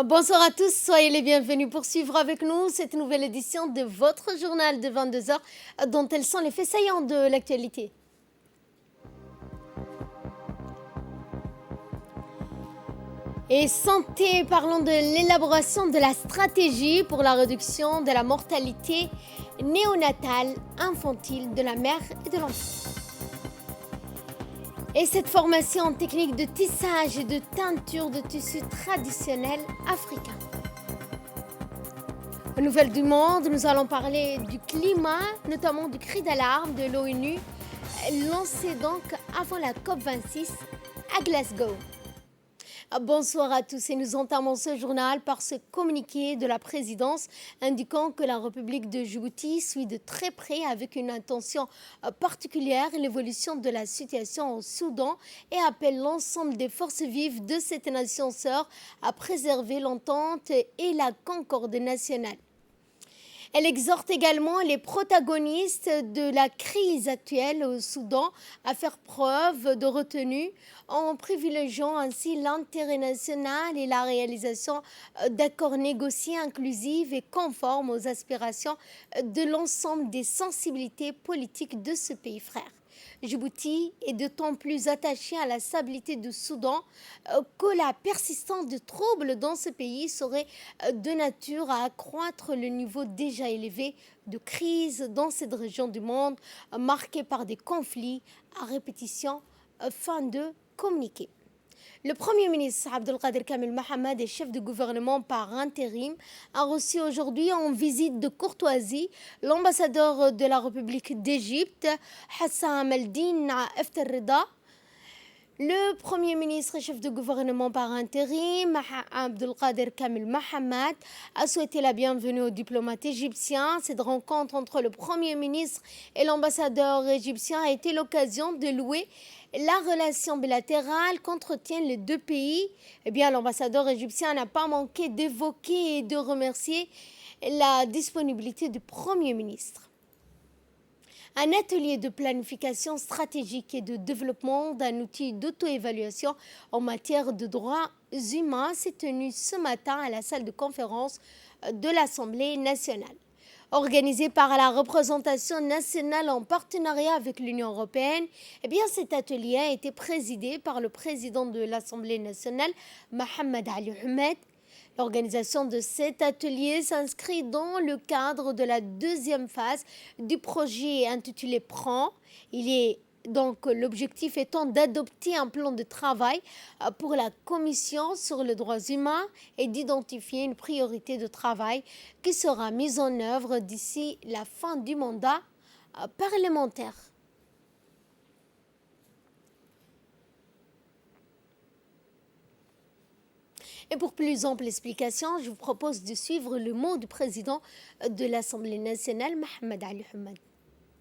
Bonsoir à tous, soyez les bienvenus pour suivre avec nous cette nouvelle édition de votre journal de 22 heures, dont elles sont les faits saillants de l'actualité. Et santé, parlons de l'élaboration de la stratégie pour la réduction de la mortalité néonatale infantile de la mère et de l'enfant. Et cette formation en technique de tissage et de teinture de tissus traditionnels africains. Aux nouvelles du monde, nous allons parler du climat, notamment du cri d'alarme de l'ONU, lancé donc avant la COP26 à Glasgow. Bonsoir à tous et nous entamons ce journal par ce communiqué de la présidence indiquant que la République de Djibouti suit de très près avec une attention particulière l'évolution de la situation au Soudan et appelle l'ensemble des forces vives de cette nation sœur à préserver l'entente et la concorde nationale. Elle exhorte également les protagonistes de la crise actuelle au Soudan à faire preuve de retenue en privilégiant ainsi l'intérêt national et la réalisation d'accords négociés inclusifs et conformes aux aspirations de l'ensemble des sensibilités politiques de ce pays frère. Djibouti est d'autant plus attaché à la stabilité du Soudan que la persistance de troubles dans ce pays serait de nature à accroître le niveau déjà élevé de crise dans cette région du monde marquée par des conflits à répétition. Fin de communiqué. Le Premier ministre Abdelkader Kamel Mohamed et chef de gouvernement par intérim a reçu aujourd'hui en visite de courtoisie l'ambassadeur de la République d'Égypte, Hassan Eldin Efter Reda. Le Premier ministre et chef de gouvernement par intérim, Abdelkader Kamel Mohamed, a souhaité la bienvenue aux diplomates égyptiens. Cette rencontre entre le Premier ministre et l'ambassadeur égyptien a été l'occasion de louer la relation bilatérale qu'entretiennent les deux pays. L'ambassadeur égyptien n'a pas manqué d'évoquer et de remercier la disponibilité du Premier ministre. Un atelier de planification stratégique et de développement d'un outil d'auto-évaluation en matière de droits humains s'est tenu ce matin à la salle de conférence de l'Assemblée nationale. Organisé par la représentation nationale en partenariat avec l'Union européenne, cet atelier a été présidé par le président de l'Assemblée nationale, Mohamed Ali Ahmed. L'organisation de cet atelier s'inscrit dans le cadre de la deuxième phase du projet intitulé PRAN. L'objectif étant d'adopter un plan de travail pour la Commission sur les droits humains et d'identifier une priorité de travail qui sera mise en œuvre d'ici la fin du mandat parlementaire. Et pour plus ample explication, je vous propose de suivre le mot du président de l'Assemblée nationale, Mohamed Ali Ahmed.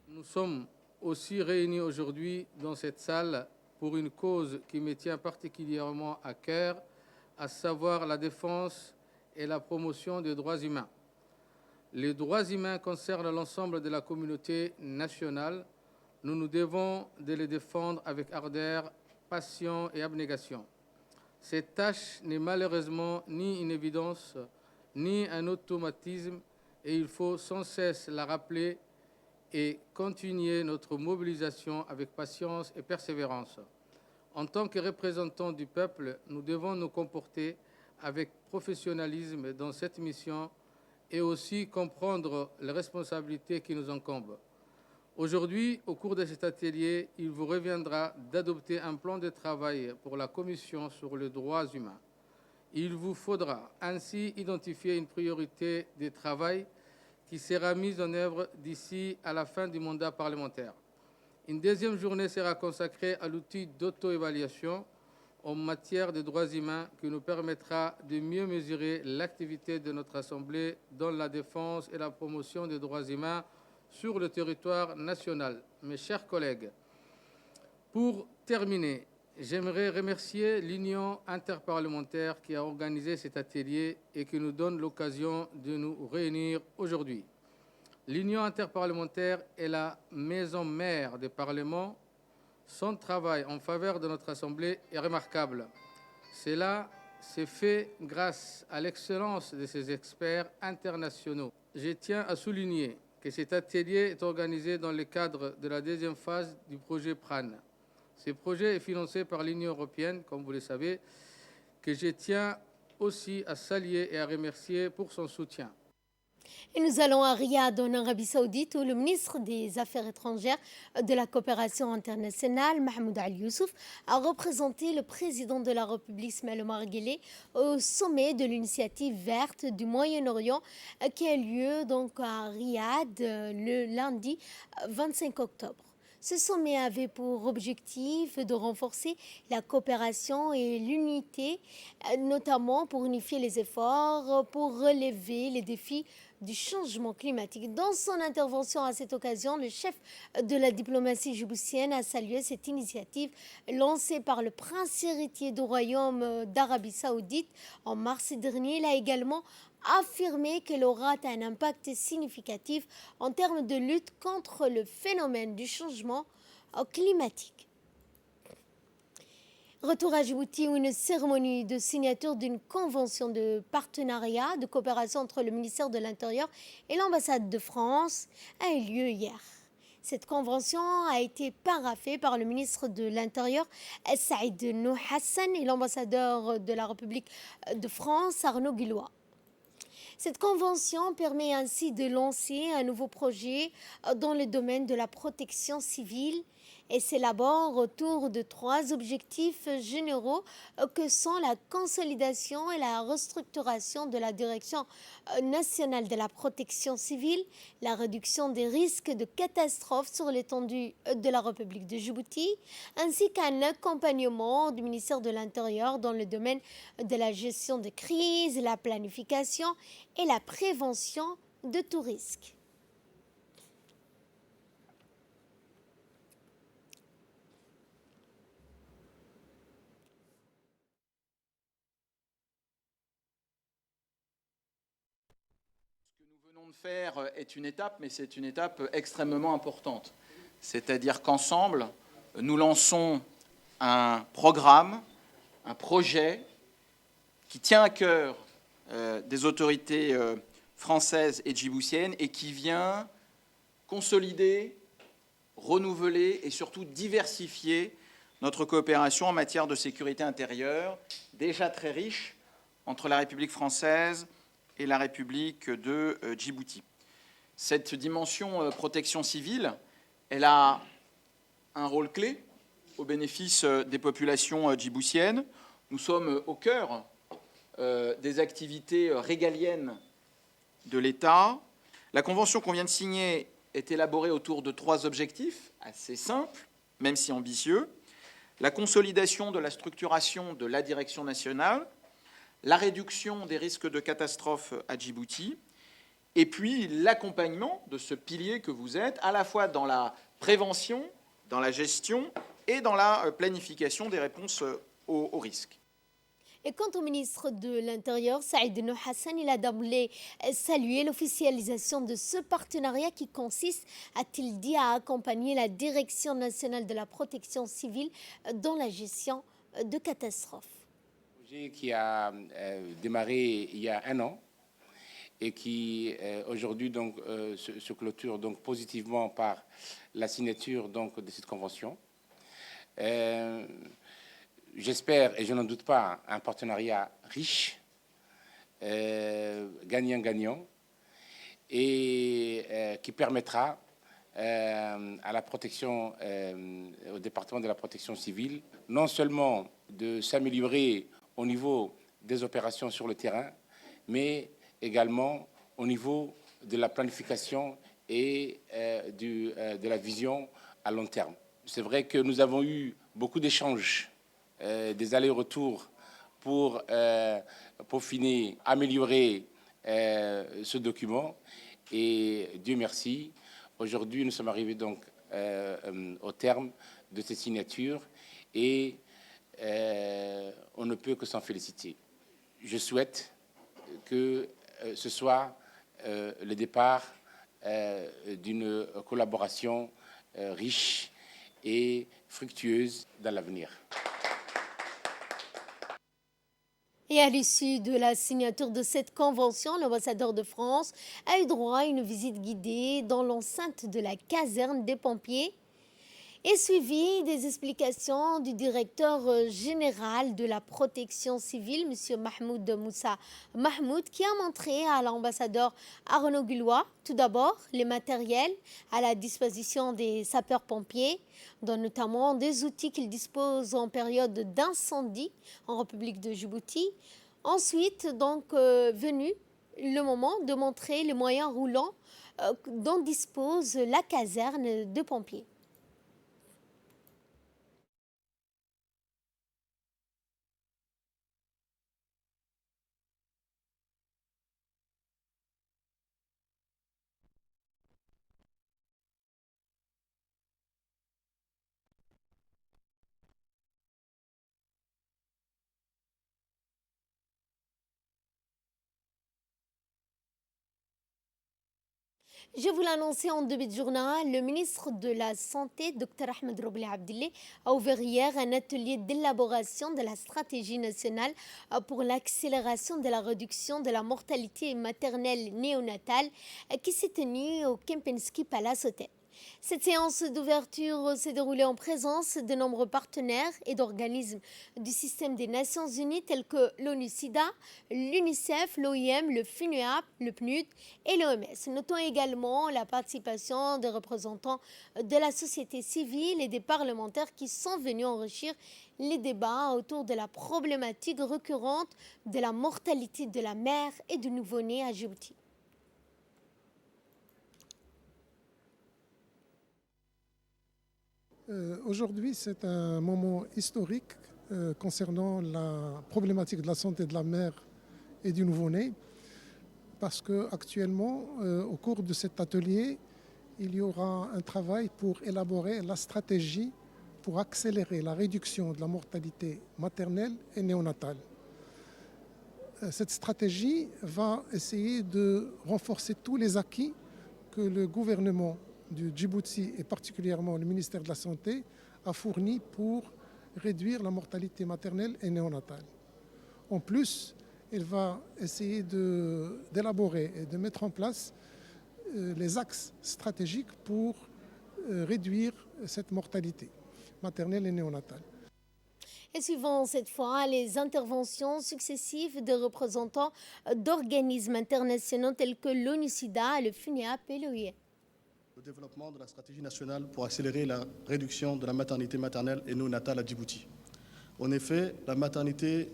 Nous sommes aussi réunis aujourd'hui dans cette salle pour une cause qui me tient particulièrement à cœur, à savoir la défense et la promotion des droits humains. Les droits humains concernent l'ensemble de la communauté nationale. Nous nous devons de les défendre avec ardeur, passion et abnégation. Cette tâche n'est malheureusement ni une évidence, ni un automatisme, et il faut sans cesse la rappeler et continuer notre mobilisation avec patience et persévérance. En tant que représentants du peuple, nous devons nous comporter avec professionnalisme dans cette mission et aussi comprendre les responsabilités qui nous incombent. Aujourd'hui, au cours de cet atelier, il vous reviendra d'adopter un plan de travail pour la Commission sur les droits humains. Il vous faudra ainsi identifier une priorité de travail qui sera mise en œuvre d'ici à la fin du mandat parlementaire. Une deuxième journée sera consacrée à l'outil d'auto-évaluation en matière de droits humains qui nous permettra de mieux mesurer l'activité de notre Assemblée dans la défense et la promotion des droits humains sur le territoire national. Mes chers collègues, pour terminer, j'aimerais remercier l'Union interparlementaire qui a organisé cet atelier et qui nous donne l'occasion de nous réunir aujourd'hui. L'Union interparlementaire est la maison mère des parlements. Son travail en faveur de notre Assemblée est remarquable. Cela s'est fait grâce à l'excellence de ces experts internationaux. Je tiens à souligner que cet atelier est organisé dans le cadre de la deuxième phase du projet PRAN. Ce projet est financé par l'Union européenne, comme vous le savez, que je tiens aussi à saluer et à remercier pour son soutien. Et nous allons à Riyad, en Arabie Saoudite, où le ministre des Affaires étrangères de la coopération internationale, Mahmoud Ali Youssouf, a représenté le président de la République, Ismaël Omar Guelleh, au sommet de l'initiative verte du Moyen-Orient qui a lieu donc à Riyad le lundi 25 octobre. Ce sommet avait pour objectif de renforcer la coopération et l'unité, notamment pour unifier les efforts, pour relever les défis du changement climatique. Dans son intervention à cette occasion, le chef de la diplomatie djiboutienne a salué cette initiative lancée par le prince héritier du royaume d'Arabie Saoudite en mars dernier. Il a également affirmé qu'elle aura un impact significatif en termes de lutte contre le phénomène du changement climatique. Retour à Djibouti où une cérémonie de signature d'une convention de partenariat, de coopération entre le ministère de l'Intérieur et l'ambassade de France a eu lieu hier. Cette convention a été paraphée par le ministre de l'Intérieur, Saïd Nou Hassan, et l'ambassadeur de la République de France, Arnaud Guillois. Cette convention permet ainsi de lancer un nouveau projet dans le domaine de la protection civile et s'élabore autour de 3 objectifs généraux que sont la consolidation et la restructuration de la Direction nationale de la protection civile, la réduction des risques de catastrophes sur l'étendue de la République de Djibouti, ainsi qu'un accompagnement du ministère de l'Intérieur dans le domaine de la gestion de crise, la planification et la prévention de tout risque. De faire est une étape, mais c'est une étape extrêmement importante. C'est-à-dire qu'ensemble, nous lançons un programme, un projet qui tient à cœur des autorités françaises et djiboutiennes et qui vient consolider, renouveler et surtout diversifier notre coopération en matière de sécurité intérieure, déjà très riche entre la République française et la République de Djibouti. Cette dimension protection civile, elle a un rôle clé au bénéfice des populations djiboutiennes. Nous sommes au cœur des activités régaliennes de l'État. La convention qu'on vient de signer est élaborée autour de 3 objectifs assez simples, même si ambitieux. La consolidation de la structuration de la direction nationale, la réduction des risques de catastrophes à Djibouti, et puis l'accompagnement de ce pilier que vous êtes, à la fois dans la prévention, dans la gestion et dans la planification des réponses aux risques. Et quant au ministre de l'Intérieur, Saïd Nou Hassan, il a d'emblée salué l'officialisation de ce partenariat qui consiste, a-t-il dit, à accompagner la Direction nationale de la protection civile dans la gestion de catastrophes. Qui a démarré il y a 1 an et qui aujourd'hui donc se clôture donc positivement par la signature donc de cette convention. J'espère et je n'en doute pas un partenariat riche, gagnant-gagnant et qui permettra à la protection, au département de la protection civile, non seulement de s'améliorer au niveau des opérations sur le terrain, mais également au niveau de la planification et de la vision à long terme. C'est vrai que nous avons eu beaucoup d'échanges, des allers-retours pour peaufiner, améliorer ce document. Et Dieu merci, aujourd'hui nous sommes arrivés donc au terme de cette signature et on ne peut que s'en féliciter. Je souhaite que ce soit le départ d'une collaboration riche et fructueuse dans l'avenir. Et à l'issue de la signature de cette convention, l'ambassadeur de France a eu droit à une visite guidée dans l'enceinte de la caserne des pompiers et suivi des explications du directeur général de la protection civile, M. Mahmoud Moussa Mahmoud, qui a montré à l'ambassadeur Arnaud Guillois, tout d'abord, les matériels à la disposition des sapeurs-pompiers, dont notamment des outils qu'ils disposent en période d'incendie en République de Djibouti. Ensuite, donc, venu le moment de montrer les moyens roulants dont dispose la caserne de pompiers. Je vous l'annonçais en début de journal, le ministre de la Santé, Dr Ahmed Robleh Abdillah, a ouvert hier un atelier d'élaboration de la stratégie nationale pour l'accélération de la réduction de la mortalité maternelle néonatale qui s'est tenue au Kempinski Palace Hotel. Cette séance d'ouverture s'est déroulée en présence de nombreux partenaires et d'organismes du système des Nations Unies tels que l'ONU-SIDA, l'UNICEF, l'OIM, le FUNUAP, le PNUD et l'OMS. Notons également la participation des représentants de la société civile et des parlementaires qui sont venus enrichir les débats autour de la problématique récurrente de la mortalité de la mère et du nouveau-né à Djibouti. Aujourd'hui, c'est un moment historique concernant la problématique de la santé de la mère et du nouveau-né, parce qu'actuellement, au cours de cet atelier, il y aura un travail pour élaborer la stratégie pour accélérer la réduction de la mortalité maternelle et néonatale. Cette stratégie va essayer de renforcer tous les acquis que le gouvernement du Djibouti et particulièrement le ministère de la Santé a fourni pour réduire la mortalité maternelle et néonatale. En plus, elle va essayer d'élaborer et de mettre en place les axes stratégiques pour réduire cette mortalité maternelle et néonatale. Et suivant cette fois les interventions successives de représentants d'organismes internationaux tels que l'ONU-SIDA, le FUNUAP et l'OIM. Le développement de la stratégie nationale pour accélérer la réduction de la maternité maternelle et néonatale à Djibouti. En effet, la mortalité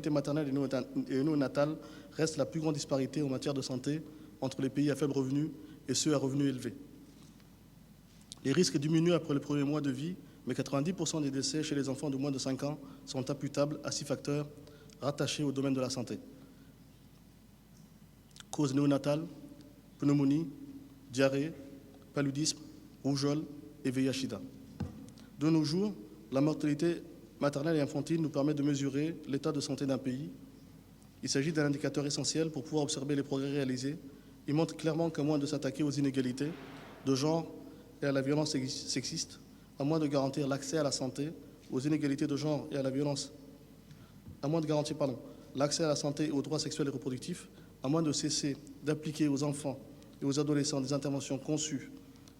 maternelle et néonatale reste la plus grande disparité en matière de santé entre les pays à faible revenu et ceux à revenus élevés. Les risques diminuent après le premier mois de vie, mais 90% des décès chez les enfants de moins de 5 ans sont imputables à 6 facteurs rattachés au domaine de la santé. Causes néonatales, pneumonie, diarrhée, paludisme, rougeole et VIH-Sida. De nos jours, la mortalité maternelle et infantile nous permet de mesurer l'état de santé d'un pays. Il s'agit d'un indicateur essentiel pour pouvoir observer les progrès réalisés. Il montre clairement qu'à moins de s'attaquer aux inégalités de genre et à la violence sexiste, à moins de garantir l'accès à la santé, aux inégalités de genre et à la violence, à moins de garantir l'accès à la santé et aux droits sexuels et reproductifs, à moins de cesser d'appliquer aux enfants et aux adolescents des interventions conçues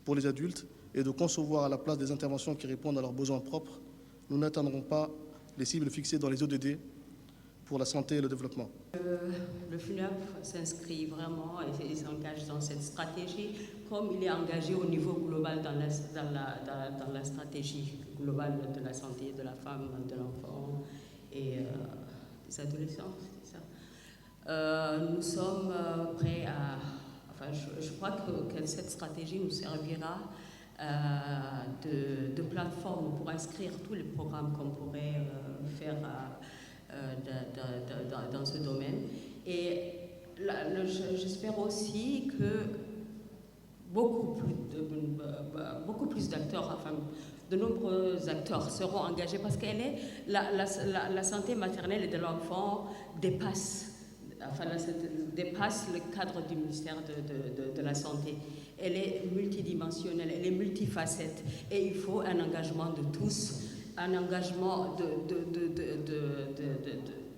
pour les adultes et de concevoir à la place des interventions qui répondent à leurs besoins propres, nous n'atteindrons pas les cibles fixées dans les ODD pour la santé et le développement. Le FUNUAP s'inscrit vraiment et s'engage dans cette stratégie comme il est engagé au niveau global dans la stratégie globale de la santé de la femme, de l'enfant et des adolescents. C'est ça. Nous sommes prêts à... Enfin, je crois que cette stratégie nous servira de plateforme pour inscrire tous les programmes qu'on pourrait faire dans ce domaine. Et j'espère aussi que beaucoup plus d'acteurs, enfin de nombreux acteurs seront engagés parce qu'elle est la santé maternelle et de l'enfant dépasse le cadre du ministère de la Santé. Elle est multidimensionnelle, elle est multifacette et il faut un engagement de tous, un engagement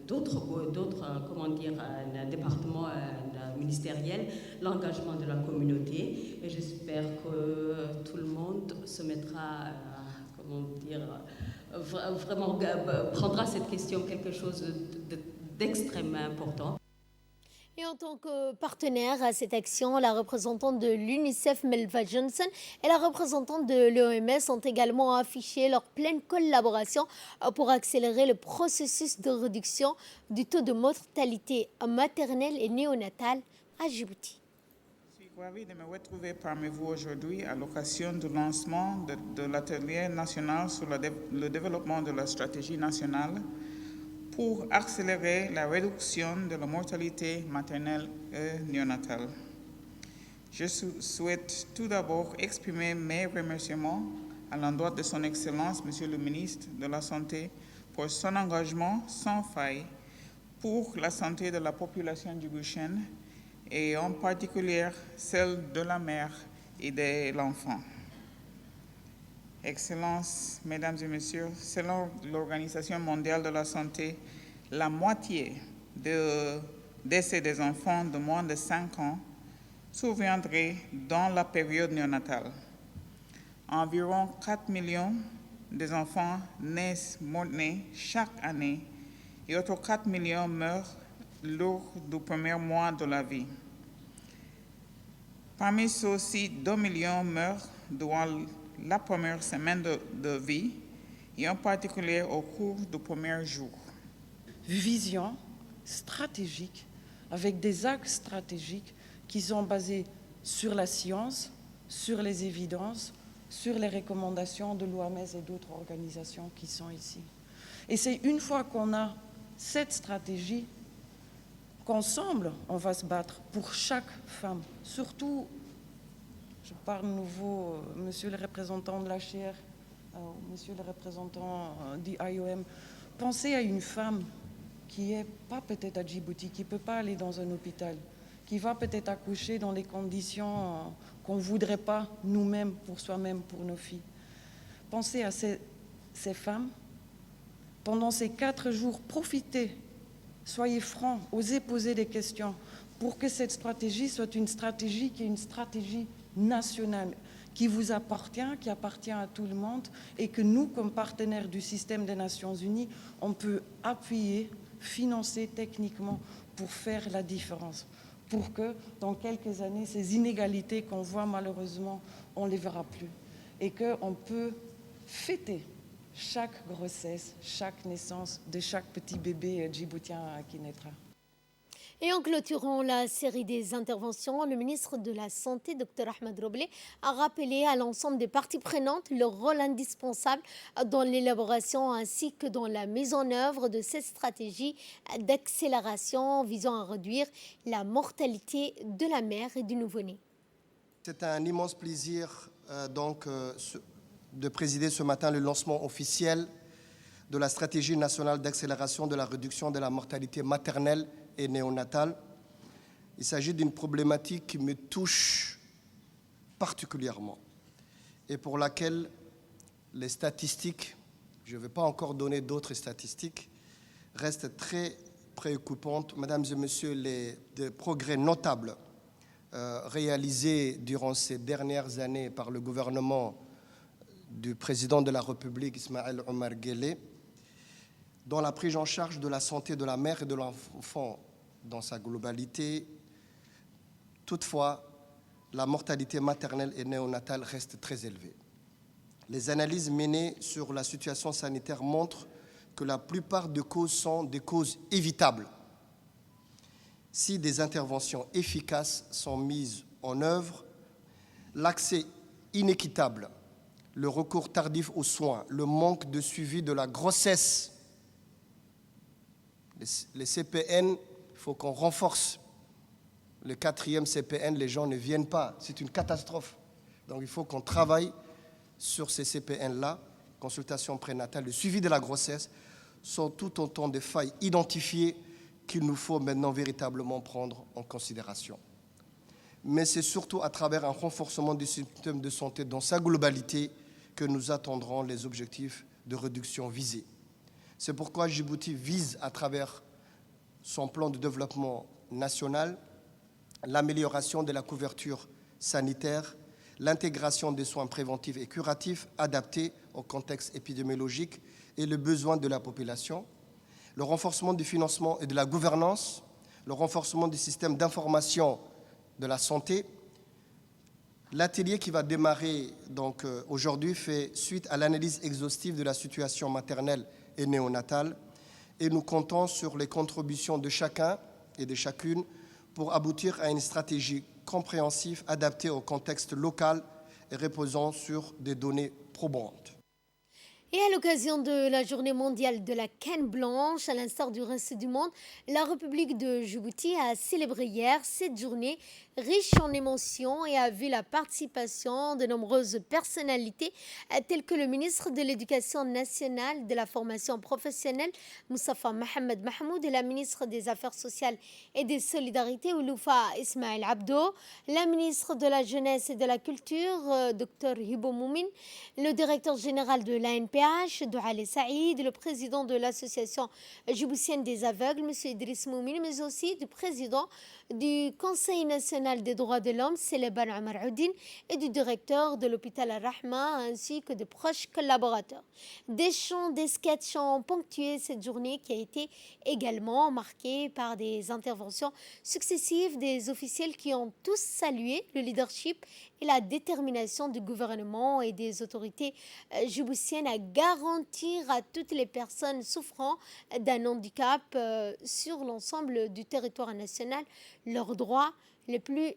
d'autres départements ministériels, l'engagement de la communauté. Et j'espère que tout le monde se mettra, vraiment prendra cette question quelque chose d'extrêmement important. Et en tant que partenaire à cette action, la représentante de l'UNICEF, Melva Johnson, et la représentante de l'OMS ont également affiché leur pleine collaboration pour accélérer le processus de réduction du taux de mortalité maternelle et néonatale à Djibouti. Je suis ravie de me retrouver parmi vous aujourd'hui à l'occasion du lancement de l'atelier national sur le développement de la stratégie nationale pour accélérer la réduction de la mortalité maternelle et néonatale. Je souhaite tout d'abord exprimer mes remerciements à l'endroit de son Excellence, Monsieur le ministre de la Santé, pour son engagement sans faille pour la santé de la population djiboutienne et en particulier celle de la mère et de l'enfant. Excellences, Mesdames et Messieurs, selon l'Organisation mondiale de la santé, la moitié des décès des enfants de moins de 5 ans surviendrait dans la période néonatale. Environ 4 millions d'enfants naissent morts-nés chaque année et autres 4 millions meurent lors du premier mois de la vie. Parmi ceux-ci, 2 millions meurent durant la première semaine de vie et en particulier au cours du premier jour. Vision stratégique avec des axes stratégiques qui sont basés sur la science, sur les évidences, sur les recommandations de l'OMS et d'autres organisations qui sont ici. Et c'est une fois qu'on a cette stratégie qu'ensemble, on va se battre pour chaque femme. Surtout, je parle de nouveau, monsieur le représentant de l'HCR, monsieur le représentant du IOM, pensez à une femme qui n'est pas peut-être à Djibouti, qui ne peut pas aller dans un hôpital, qui va peut-être accoucher dans des conditions qu'on ne voudrait pas nous-mêmes, pour soi-même, pour nos filles. Pensez à ces femmes. Pendant ces 4 jours, profitez, soyez francs, osez poser des questions pour que cette stratégie soit une stratégie qui est une stratégie nationale, qui vous appartient, qui appartient à tout le monde et que nous, comme partenaires du système des Nations Unies, on peut appuyer, financer techniquement pour faire la différence, pour que dans quelques années, ces inégalités qu'on voit malheureusement, on ne les verra plus et qu'on peut fêter chaque grossesse, chaque naissance de chaque petit bébé djiboutien qui naîtra. Et en clôturant la série des interventions, le ministre de la Santé, Dr Ahmed Roblé, a rappelé à l'ensemble des parties prenantes leur rôle indispensable dans l'élaboration ainsi que dans la mise en œuvre de cette stratégie d'accélération visant à réduire la mortalité de la mère et du nouveau-né. C'est un immense plaisir de présider ce matin le lancement officiel de la stratégie nationale d'accélération de la réduction de la mortalité maternelle et néonatale. Il s'agit d'une problématique qui me touche particulièrement et pour laquelle les statistiques, je ne vais pas encore donner d'autres statistiques, restent très préoccupantes. Mesdames et messieurs, les progrès notables réalisés durant ces dernières années par le gouvernement du président de la République, Ismaël Omar Guelleh, dans la prise en charge de la santé de la mère et de l'enfant dans sa globalité. Toutefois, la mortalité maternelle et néonatale reste très élevée. Les analyses menées sur la situation sanitaire montrent que la plupart des causes sont des causes évitables si des interventions efficaces sont mises en œuvre. L'accès inéquitable, le recours tardif aux soins, le manque de suivi de la grossesse, les CPN, il faut qu'on renforce. Le 4e CPN, les gens ne viennent pas. C'est une catastrophe. Donc il faut qu'on travaille sur ces CPN-là, consultation prénatale, le suivi de la grossesse, sont tout autant de failles identifiées qu'il nous faut maintenant véritablement prendre en considération. Mais c'est surtout à travers un renforcement du système de santé dans sa globalité que nous atteindrons les objectifs de réduction visés. C'est pourquoi Djibouti vise, à travers son plan de développement national, l'amélioration de la couverture sanitaire, l'intégration des soins préventifs et curatifs adaptés au contexte épidémiologique et les besoins de la population, le renforcement du financement et de la gouvernance, le renforcement du système d'information de la santé. L'atelier qui va démarrer donc aujourd'hui fait suite à l'analyse exhaustive de la situation maternelle et néonatale et nous comptons sur les contributions de chacun et de chacune pour aboutir à une stratégie compréhensive adaptée au contexte local et reposant sur des données probantes. Et à l'occasion de la journée mondiale de la canne blanche, à l'instar du reste du monde, la République de Djibouti a célébré hier cette journée riche en émotions et a vu la participation de nombreuses personnalités telles que le ministre de l'Éducation nationale, de la formation professionnelle, Moustapha Mohamed Mahmoud, et la ministre des Affaires sociales et des Solidarités, Ouloufa Ismail Abdo, la ministre de la Jeunesse et de la Culture, Dr Hibo Moumine, le directeur général de l'ANPH, Douale Saïd, le président de l'association djiboutienne des aveugles, M. Idriss Moumine, mais aussi du président du Conseil national des droits de l'homme, Céléban Omar Oudine, et du directeur de l'hôpital Al-Rahma, ainsi que de proches collaborateurs. Des chants, des sketchs ont ponctué cette journée qui a été également marquée par des interventions successives des officiels qui ont tous salué le leadership et la détermination du gouvernement et des autorités djiboutiennes à garantir à toutes les personnes souffrant d'un handicap sur l'ensemble du territoire national leurs droits les plus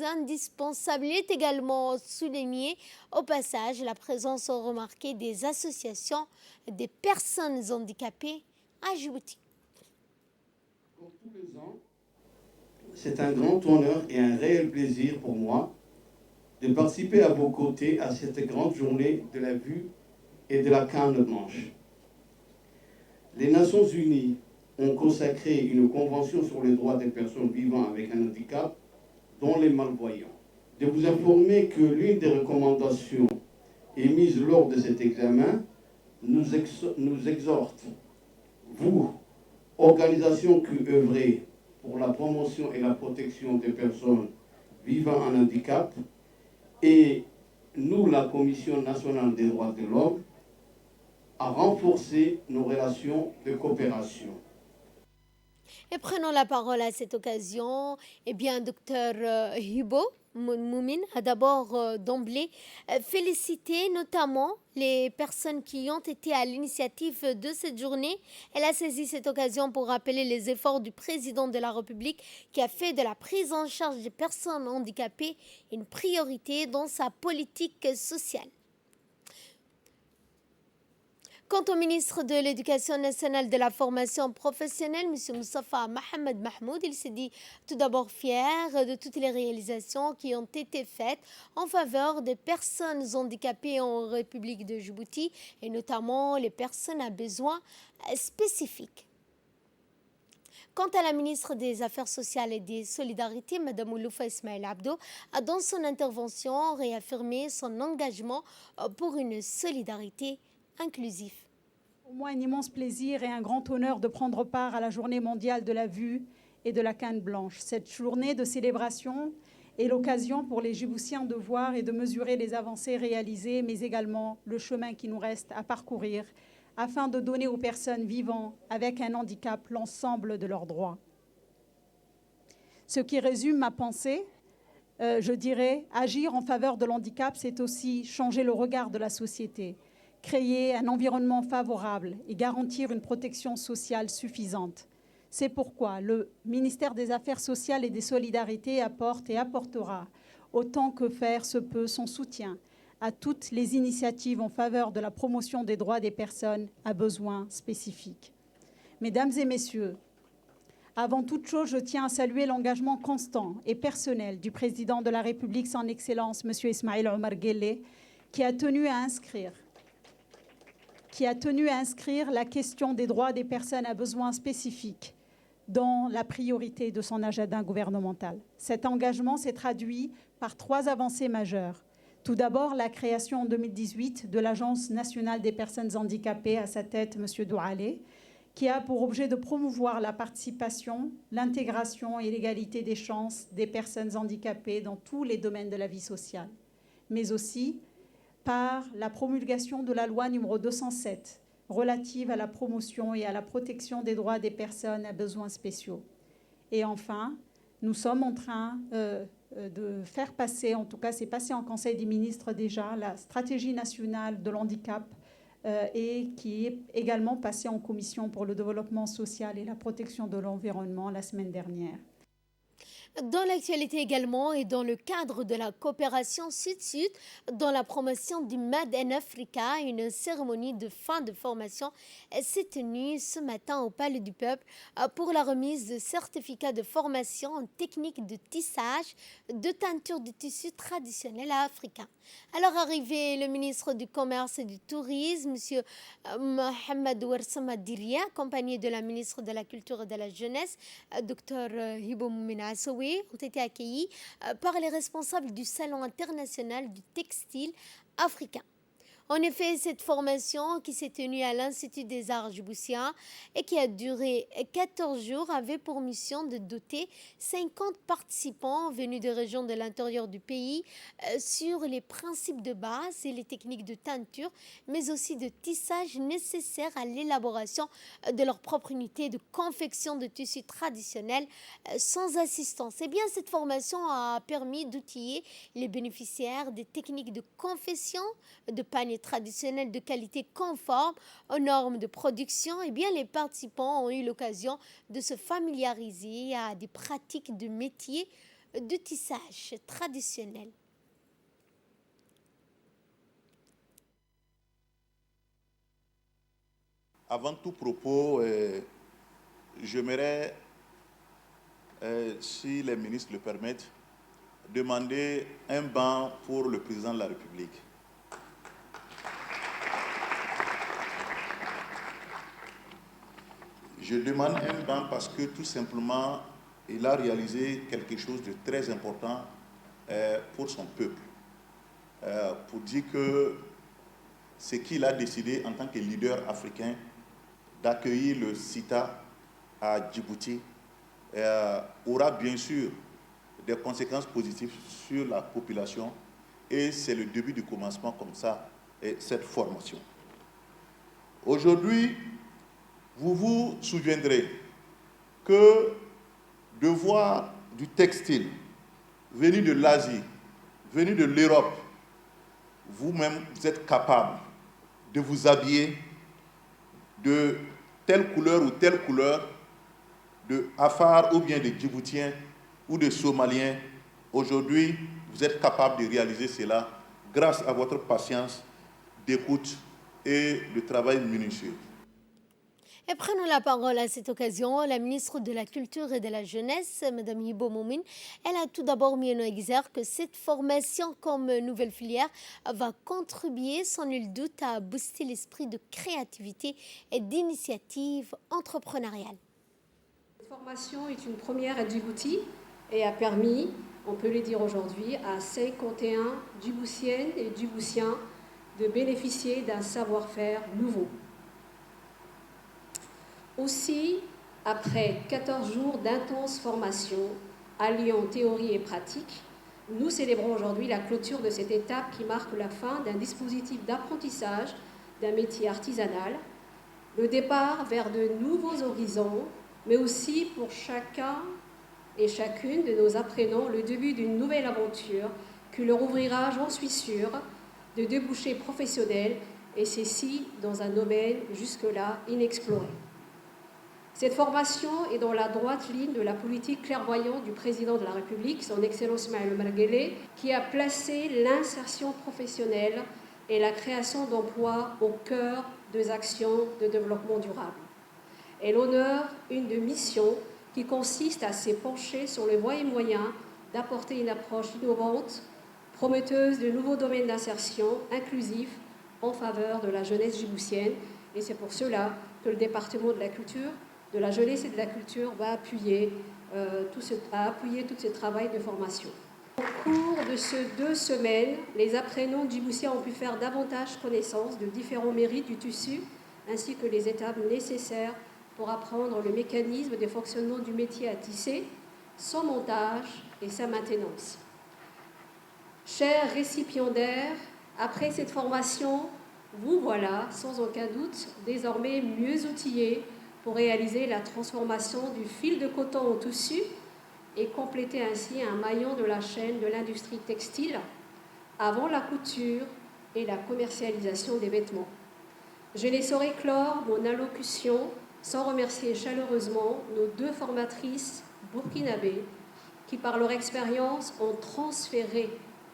indispensables. Il est également souligné au passage la présence remarquée des associations des personnes handicapées à Djibouti. Comme tous les ans, c'est un grand honneur et un réel plaisir pour moi de participer à vos côtés à cette grande journée de la vue et de la canne blanche. Les Nations Unies ont consacré une convention sur les droits des personnes vivant avec un handicap, dont les malvoyants. De vous informer que l'une des recommandations émises lors de cet examen nous exhorte, vous, organisations qui œuvrez pour la promotion et la protection des personnes vivant en handicap, et nous, la Commission nationale des droits de l'homme, à renforcer nos relations de coopération. Et prenons la parole à cette occasion. Eh bien, Dr Hibo Moumine a d'abord d'emblée félicité notamment les personnes qui ont été à l'initiative de cette journée. Elle a saisi cette occasion pour rappeler les efforts du président de la République qui a fait de la prise en charge des personnes handicapées une priorité dans sa politique sociale. Quant au ministre de l'Éducation nationale de la formation professionnelle, M. Moustapha Mohamed Mahmoud, il s'est dit tout d'abord fier de toutes les réalisations qui ont été faites en faveur des personnes handicapées en République de Djibouti et notamment les personnes à besoins spécifiques. Quant à la ministre des Affaires sociales et des Solidarités, Mme Ouloufa Ismail Abdo, a dans son intervention réaffirmé son engagement pour une solidarité inclusif. Pour moi, un immense plaisir et un grand honneur de prendre part à la journée mondiale de la vue et de la canne blanche. Cette journée de célébration est l'occasion pour les Djiboutiens de voir et de mesurer les avancées réalisées, mais également le chemin qui nous reste à parcourir afin de donner aux personnes vivant avec un handicap l'ensemble de leurs droits. Ce qui résume ma pensée, je dirais, agir en faveur de l'handicap, c'est aussi changer le regard de la société, créer un environnement favorable et garantir une protection sociale suffisante. C'est pourquoi le ministère des Affaires sociales et des Solidarités apporte et apportera, autant que faire se peut, son soutien à toutes les initiatives en faveur de la promotion des droits des personnes à besoins spécifiques. Mesdames et messieurs, avant toute chose, je tiens à saluer l'engagement constant et personnel du président de la République, son Excellence, M. Ismail Omar Guelleh, qui a tenu à inscrire la question des droits des personnes à besoins spécifiques dans la priorité de son agenda gouvernemental. Cet engagement s'est traduit par 3 avancées majeures. Tout d'abord, la création en 2018 de l'Agence nationale des personnes handicapées, à sa tête M. Douale, qui a pour objet de promouvoir la participation, l'intégration et l'égalité des chances des personnes handicapées dans tous les domaines de la vie sociale, mais aussi par la promulgation de la loi numéro 207 relative à la promotion et à la protection des droits des personnes à besoins spéciaux. Et enfin, nous sommes en train de faire passer, en tout cas c'est passé en Conseil des ministres déjà, la stratégie nationale de l'handicap et qui est également passée en Commission pour le développement social et la protection de l'environnement la semaine dernière. Dans l'actualité également et dans le cadre de la coopération Sud-Sud, dans la promotion du Made in Africa, une cérémonie de fin de formation s'est tenue ce matin au Palais du Peuple pour la remise de certificats de formation en technique de tissage de teinture de tissu traditionnel africain. Alors arrivé le ministre du Commerce et du Tourisme, M. Mohamed Ouarsama Diria, accompagné de la ministre de la Culture et de la Jeunesse, Dr Hibo Moumina Assoui, ont été accueillis par les responsables du Salon international du textile africain. En effet, cette formation qui s'est tenue à l'Institut des Arts djiboutiens et qui a duré 14 jours avait pour mission de doter 50 participants venus des régions de l'intérieur du pays sur les principes de base et les techniques de teinture, mais aussi de tissage nécessaires à l'élaboration de leur propre unité de confection de tissus traditionnels sans assistance. Eh bien, cette formation a permis d'outiller les bénéficiaires des techniques de confection, de paniers traditionnels de qualité conforme aux normes de production. Eh bien, les participants ont eu l'occasion de se familiariser à des pratiques de métier de tissage traditionnel. Avant tout propos, j'aimerais, si les ministres le permettent, demander un banc pour le président de la République. Je demande un banc parce que tout simplement, il a réalisé quelque chose de très important pour son peuple. Pour dire que ce qu'il a décidé en tant que leader africain d'accueillir le CITA à Djibouti aura bien sûr des conséquences positives sur la population et c'est le début du commencement comme ça, cette formation. Aujourd'hui, vous vous souviendrez que de voir du textile venu de l'Asie, venu de l'Europe, vous-même, vous êtes capable de vous habiller de telle couleur ou telle couleur, de Afar ou bien de Djiboutiens ou de Somaliens. Aujourd'hui, vous êtes capable de réaliser cela grâce à votre patience, d'écoute et le travail minutieux. Et prenons la parole à cette occasion, la ministre de la Culture et de la Jeunesse, Mme Hibo Moumine. Elle a tout d'abord mis en exergue que cette formation comme nouvelle filière va contribuer sans nul doute à booster l'esprit de créativité et d'initiative entrepreneuriale. Cette formation est une première à Djibouti et a permis, on peut le dire aujourd'hui, à 51 Djiboutiennes et Djiboutiens de bénéficier d'un savoir-faire nouveau. Aussi, après 14 jours d'intense formation, alliant théorie et pratique, nous célébrons aujourd'hui la clôture de cette étape qui marque la fin d'un dispositif d'apprentissage d'un métier artisanal, le départ vers de nouveaux horizons, mais aussi pour chacun et chacune de nos apprenants le début d'une nouvelle aventure qui leur ouvrira, j'en suis sûre, de débouchés professionnels, et ceci dans un domaine jusque-là inexploré. Cette formation est dans la droite ligne de la politique clairvoyante du président de la République, son Excellence Ismaël Omar Guelleh, qui a placé l'insertion professionnelle et la création d'emplois au cœur des actions de développement durable. Elle honore une de missions qui consiste à se pencher sur les voies et moyens d'apporter une approche innovante, prometteuse de nouveaux domaines d'insertion inclusifs en faveur de la jeunesse djiboutienne. Et c'est pour cela que le département de la culture, de la jeunesse et de la culture va appuyer tout ce travail de formation. Au cours de ces 2 semaines, les apprenants djiboutiens ont pu faire davantage connaissance de différents mérites du tissu, ainsi que les étapes nécessaires pour apprendre le mécanisme des fonctionnements du métier à tisser, son montage et sa maintenance. Chers récipiendaires, après cette formation, vous voilà, sans aucun doute, désormais mieux outillés pour réaliser la transformation du fil de coton au tissu et compléter ainsi un maillon de la chaîne de l'industrie textile avant la couture et la commercialisation des vêtements. Je ne saurais clore mon allocution sans remercier chaleureusement nos deux formatrices burkinabées qui, par leur expérience, ont transféré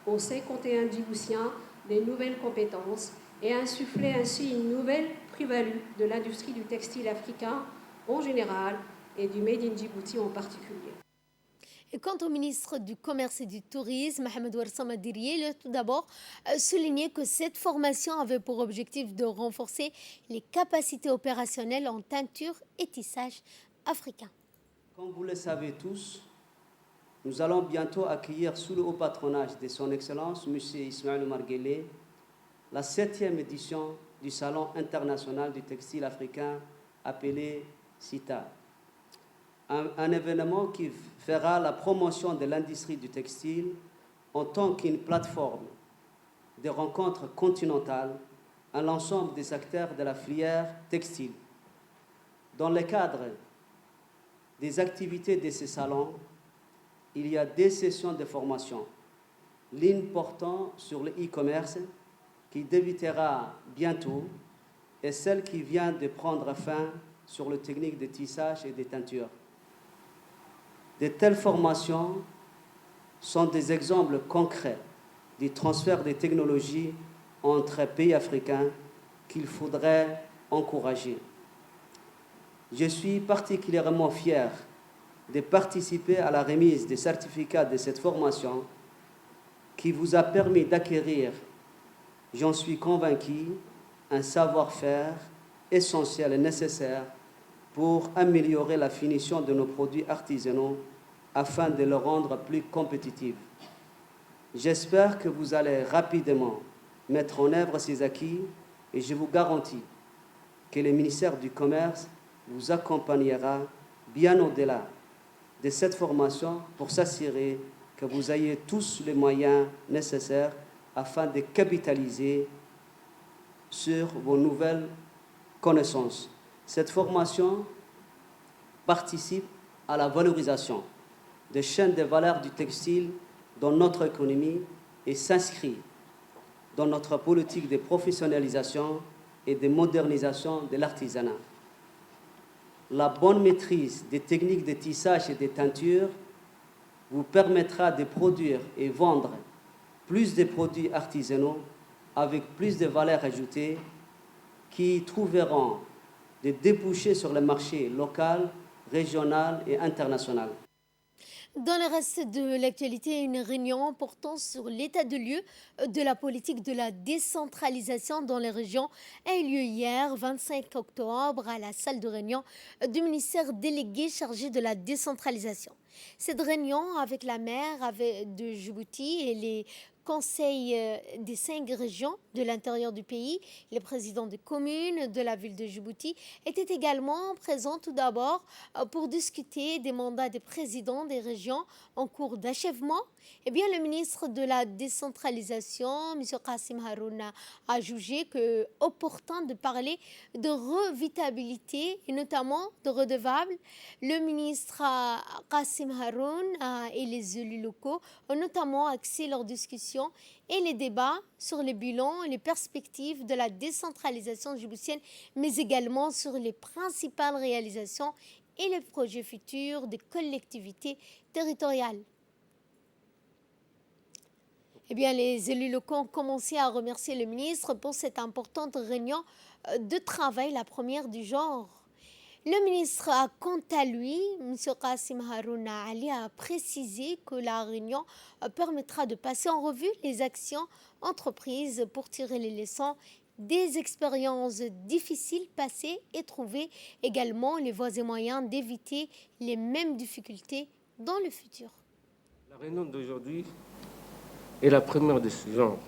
aux 51 Djiboutiens des nouvelles compétences et insufflé ainsi une nouvelle plus-value de l'industrie du textile africain en général et du Made in Djibouti en particulier. Et quant au ministre du Commerce et du Tourisme, Mohamed Ouarsama Dirié, il a tout d'abord souligné que cette formation avait pour objectif de renforcer les capacités opérationnelles en teinture et tissage africain. Comme vous le savez tous, nous allons bientôt accueillir sous le haut patronage de son Excellence, M. Ismaël Omar Guelleh, la 7e édition du Salon international du textile africain appelé CITA. Un événement qui fera la promotion de l'industrie du textile en tant qu'une plateforme de rencontres continentales à l'ensemble des acteurs de la filière textile. Dans le cadre des activités de ce salon, il y a des sessions de formation, l'une portant sur le e-commerce qui débutera bientôt et celle qui vient de prendre fin sur les techniques de tissage et de teinture. De telles formations sont des exemples concrets du transfert des technologies entre pays africains qu'il faudrait encourager. Je suis particulièrement fier de participer à la remise des certificats de cette formation qui vous a permis d'acquérir, j'en suis convaincu, un savoir-faire essentiel et nécessaire pour améliorer la finition de nos produits artisanaux afin de les rendre plus compétitifs. J'espère que vous allez rapidement mettre en œuvre ces acquis et je vous garantis que le ministère du Commerce vous accompagnera bien au-delà de cette formation pour s'assurer que vous ayez tous les moyens nécessaires afin de capitaliser sur vos nouvelles connaissances. Cette formation participe à la valorisation des chaînes de valeur du textile dans notre économie et s'inscrit dans notre politique de professionnalisation et de modernisation de l'artisanat. La bonne maîtrise des techniques de tissage et de teinture vous permettra de produire et vendre plus de produits artisanaux avec plus de valeur ajoutée qui trouveront des débouchés sur le marché local, régional et international. Dans le reste de l'actualité, une réunion portant sur l'état de lieu de la politique de la décentralisation dans les régions a eu lieu hier, 25 octobre, à la salle de réunion du ministère délégué chargé de la décentralisation. Cette réunion avec la maire de Djibouti et les conseils des 5 régions de l'intérieur du pays, les présidents des communes de la ville de Djibouti étaient également présents tout d'abord pour discuter des mandats des présidents des régions en cours d'achèvement. Eh bien, le ministre de la décentralisation, M. Kassim Harouna, a jugé que opportun de parler de revitabilité et notamment de redevables. Le ministre Kassim Harouna et les élus locaux ont notamment axé leur discussion et les débats sur les bilans et les perspectives de la décentralisation djiboutienne, mais également sur les principales réalisations et les projets futurs des collectivités territoriales. Eh bien, les élus locaux ont commencé à remercier le ministre pour cette importante réunion de travail, la première du genre. Le ministre a, quant à lui, M. Kassim Harouna Ali, a précisé que la réunion permettra de passer en revue les actions entreprises pour tirer les leçons des expériences difficiles passées et trouver également les voies et moyens d'éviter les mêmes difficultés dans le futur. La réunion d'aujourd'hui est la première de ce genre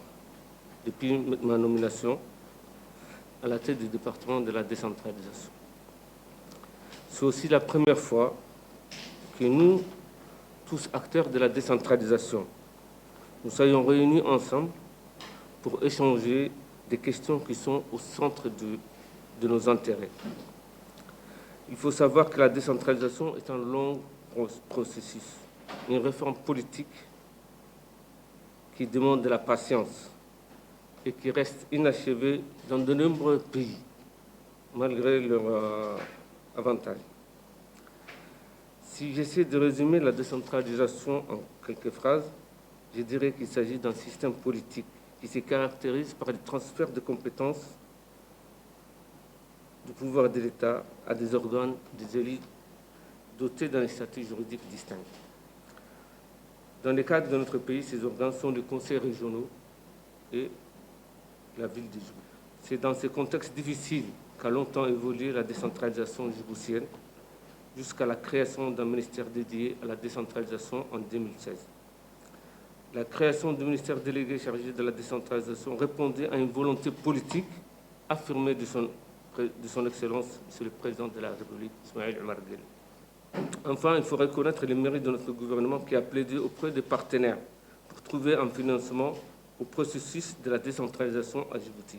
depuis ma nomination à la tête du département de la décentralisation. C'est aussi la première fois que nous, tous acteurs de la décentralisation, nous soyons réunis ensemble pour échanger des questions qui sont au centre de nos intérêts. Il faut savoir que la décentralisation est un long processus, une réforme politique qui demande de la patience et qui reste inachevée dans de nombreux pays, malgré leurs avantages. Si j'essaie de résumer la décentralisation en quelques phrases, je dirais qu'il s'agit d'un système politique qui se caractérise par le transfert de compétences du pouvoir de l'État à des organes, des élites dotés d'un statut juridique distinct. Dans le cadre de notre pays, ces organes sont les conseils régionaux et la ville de Djibouti. C'est dans ce contexte difficile qu'a longtemps évolué la décentralisation djiboutienne jusqu'à la création d'un ministère dédié à la décentralisation en 2016. La création du ministère délégué chargé de la décentralisation répondait à une volonté politique affirmée de son Excellence, Monsieur le Président de la République, Ismaël Omar Guelleh. Enfin, il faut reconnaître les mérites de notre gouvernement qui a plaidé auprès des partenaires pour trouver un financement au processus de la décentralisation à Djibouti.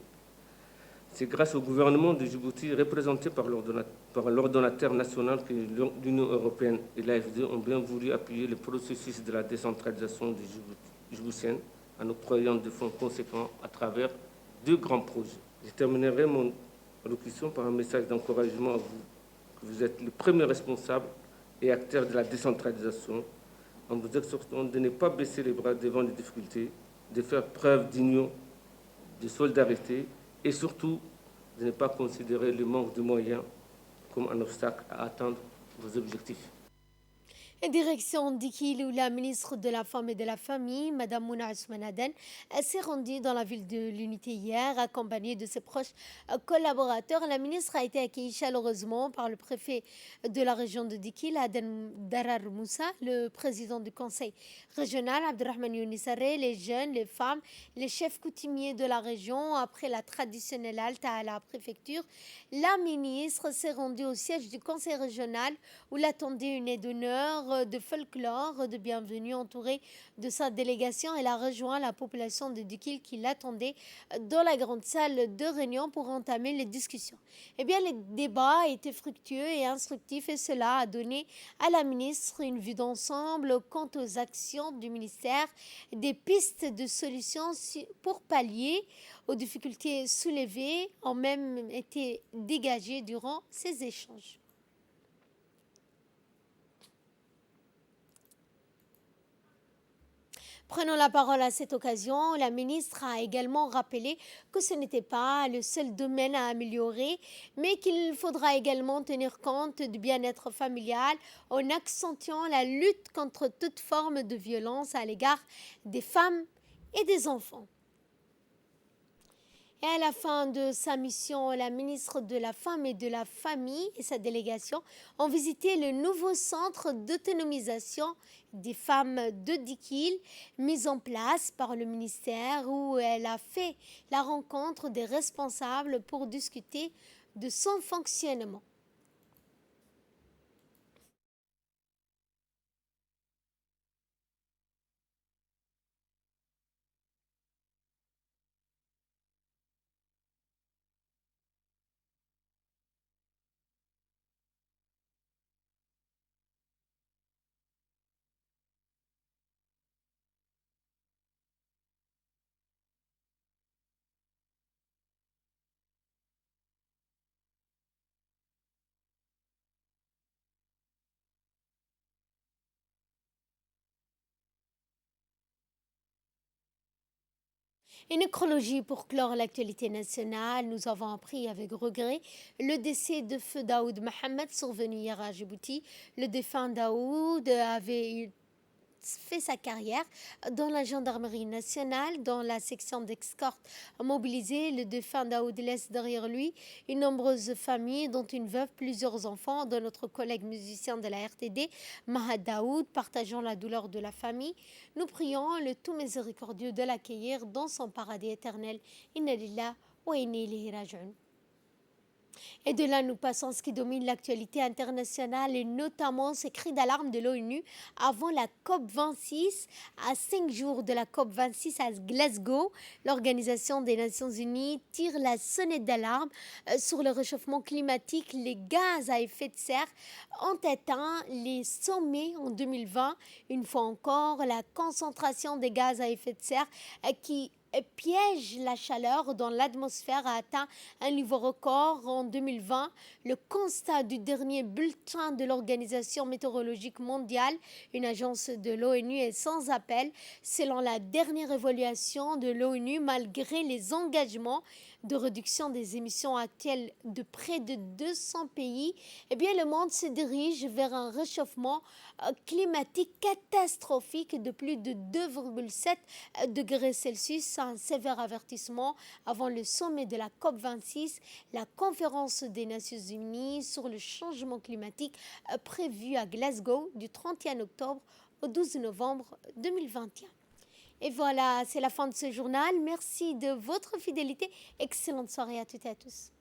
C'est grâce au gouvernement de Djibouti, représenté par l'ordonnateur national, que l'Union européenne et l'AFD ont bien voulu appuyer le processus de la décentralisation djiboutienne en octroyant des fonds conséquents à travers 2 grands projets. Je terminerai mon allocution par un message d'encouragement à vous. Vous êtes les premiers responsables et acteurs de la décentralisation, en vous exhortant de ne pas baisser les bras devant les difficultés, de faire preuve d'union, de solidarité et surtout de ne pas considérer le manque de moyens comme un obstacle à atteindre vos objectifs. Direction Dikil, où la ministre de la Femme et de la Famille, Mme Mouna Ousmane Aden, s'est rendue dans la ville de l'Unité hier, accompagnée de ses proches collaborateurs. La ministre a été accueillie chaleureusement par le préfet de la région de Dikil, Aden Darar Moussa, le président du conseil régional, Abdurrahman Younissaré, les jeunes, les femmes, les chefs coutumiers de la région. Après la traditionnelle halte à la préfecture, la ministre s'est rendue au siège du conseil régional où l'attendait une aide d'honneur de folklore, de bienvenue entourée de sa délégation. Elle a rejoint la population de Dikil qui l'attendait dans la grande salle de réunion pour entamer les discussions. Eh bien, les débats étaient fructueux et instructifs et cela a donné à la ministre une vue d'ensemble quant aux actions du ministère, des pistes de solutions pour pallier aux difficultés soulevées ont même été dégagées durant ces échanges. Prenons la parole à cette occasion. La ministre a également rappelé que ce n'était pas le seul domaine à améliorer, mais qu'il faudra également tenir compte du bien-être familial en accentuant la lutte contre toute forme de violence à l'égard des femmes et des enfants. Et à la fin de sa mission, la ministre de la Femme et de la Famille et sa délégation ont visité le nouveau centre d'autonomisation des femmes de Dikil, mis en place par le ministère, où elle a fait la rencontre des responsables pour discuter de son fonctionnement. Une chronologie pour clore l'actualité nationale. Nous avons appris avec regret le décès de feu Daoud Mohamed, survenu hier à Djibouti. Le défunt Daoud avait fait sa carrière dans la gendarmerie nationale, dans la section d'escorte mobilisée. Le défunt Daoud laisse derrière lui une nombreuse famille, dont une veuve, plusieurs enfants, dont notre collègue musicien de la RTD, Mahad Daoud, partageant la douleur de la famille. Nous prions le tout miséricordieux de l'accueillir dans son paradis éternel. Inna lillah wa inna ilayhi raji'un. Et de là, nous passons à ce qui domine l'actualité internationale et notamment ces cris d'alarme de l'ONU avant la COP26. À 5 jours de la COP26 à Glasgow, l'Organisation des Nations Unies tire la sonnette d'alarme sur le réchauffement climatique. Les gaz à effet de serre ont atteint les sommets en 2020. Une fois encore, la concentration des gaz à effet de serre qui piège la chaleur dans l'atmosphère a atteint un niveau record en 2020. Le constat du dernier bulletin de l'Organisation météorologique mondiale, une agence de l'ONU, est sans appel. Selon la dernière évaluation de l'ONU, malgré les engagements de réduction des émissions actuelles de près de 200 pays, eh bien, le monde se dirige vers un réchauffement climatique catastrophique de plus de 2,7 degrés Celsius, un sévère avertissement avant le sommet de la COP26, la conférence des Nations Unies sur le changement climatique prévue à Glasgow du 31 octobre au 12 novembre 2021. Et voilà, c'est la fin de ce journal. Merci de votre fidélité. Excellente soirée à toutes et à tous.